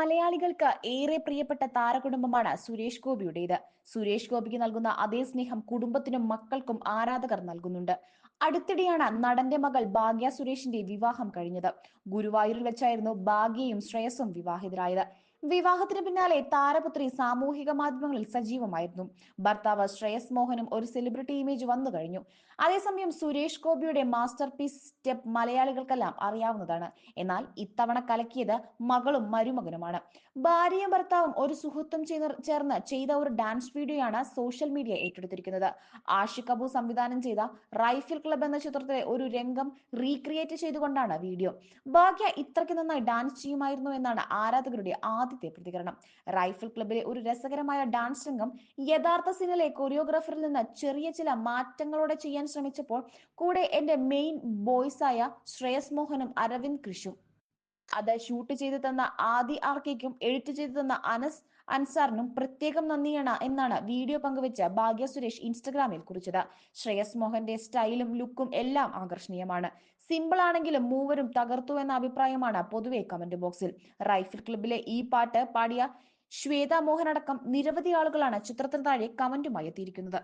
മലയാളികൾക്ക് ഏറെ പ്രിയപ്പെട്ട താരകുടുംബമാണ് സുരേഷ് ഗോപിയുടേത്. സുരേഷ് ഗോപിക്ക് നൽകുന്ന അതേ സ്നേഹം കുടുംബത്തിനും മക്കൾക്കും ആരാധകർ നൽകുന്നുണ്ട്. അടുത്തിടെയാണ് നടന്റെ മകൾ ഭാഗ്യ സുരേഷിന്റെ വിവാഹം കഴിഞ്ഞത്. ഗുരുവായൂരിൽ വെച്ചായിരുന്നു ഭാഗ്യയും ശ്രേയസും വിവാഹിതരായത്. വിവാഹത്തിന് പിന്നാലെ താരപുത്രി സാമൂഹിക മാധ്യമങ്ങളിൽ സജീവമായിരുന്നു. ഭർത്താവ് ശ്രേയസ് മോഹനും ഒരു സെലിബ്രിറ്റി ഇമേജ് വന്നു കഴിഞ്ഞു. അതേസമയം സുരേഷ് ഗോപിയുടെ മാസ്റ്റർ പീസ് സ്റ്റെപ്പ് മലയാളികൾക്കെല്ലാം അറിയാവുന്നതാണ്. എന്നാൽ ഇത്തവണ കലക്കിയത് മകളും മരുമകനുമാണ്. ഭാര്യയും ഭർത്താവും ഒരു സുഹൃത്തും ചേർന്ന് ചെയ്ത ഒരു ഡാൻസ് വീഡിയോയാണ് സോഷ്യൽ മീഡിയ ഏറ്റെടുത്തിരിക്കുന്നത്. ആഷിഖ് അബു സംവിധാനം ചെയ്ത റൈഫിൾ ക്ലബ് എന്ന ചിത്രത്തിലെ ഒരു രംഗം റീക്രിയേറ്റ് ചെയ്തുകൊണ്ടാണ് വീഡിയോ. ഭാഗ്യ ഇത്രയ്ക്ക് നന്നായി ഡാൻസ് ചെയ്യുമായിരുന്നു എന്നാണ് ആരാധകരുടെ ആദ്യത്തെ പ്രതികരണം. റൈഫിൾ ക്ലബിലെ ഒരു രസകരമായ ഡാൻസ് രംഗം യഥാർത്ഥ സിനിമയിലെ കൊറിയോഗ്രാഫറിൽ നിന്ന് ചെറിയ ചില മാറ്റങ്ങളോടെ ചെയ്യാൻ ശ്രമിച്ചപ്പോൾ കൂടെ എന്റെ മെയിൻ ബോയ്സായ ശ്രേയസ് മോഹനും അരവിന്ദ് കൃഷും അത് ഷൂട്ട് ചെയ്ത് തന്ന ആദി ആർക്കേക്കും എഡിറ്റ് ചെയ്ത് തന്ന അനസ് അൻസാറിനും പ്രത്യേകം നന്ദിയാണ് എന്നാണ് വീഡിയോ പങ്കുവെച്ച ഭാഗ്യ സുരേഷ് ഇൻസ്റ്റഗ്രാമിൽ കുറിച്ചത്. ശ്രേയസ് മോഹന്റെ സ്റ്റൈലും ലുക്കും എല്ലാം ആകർഷണീയമാണ്. സിമ്പിൾ ആണെങ്കിലും മൂവരും തകർത്തു എന്ന അഭിപ്രായമാണ് പൊതുവെ കമന്റ് ബോക്സിൽ. റൈഫിൾ ക്ലബിലെ ഈ പാട്ട് പാടിയ ശ്വേത മോഹൻ അടക്കം നിരവധി ആളുകളാണ് ചിത്രത്തിന് താഴെ കമന്റുമായി എത്തിയിരിക്കുന്നത്.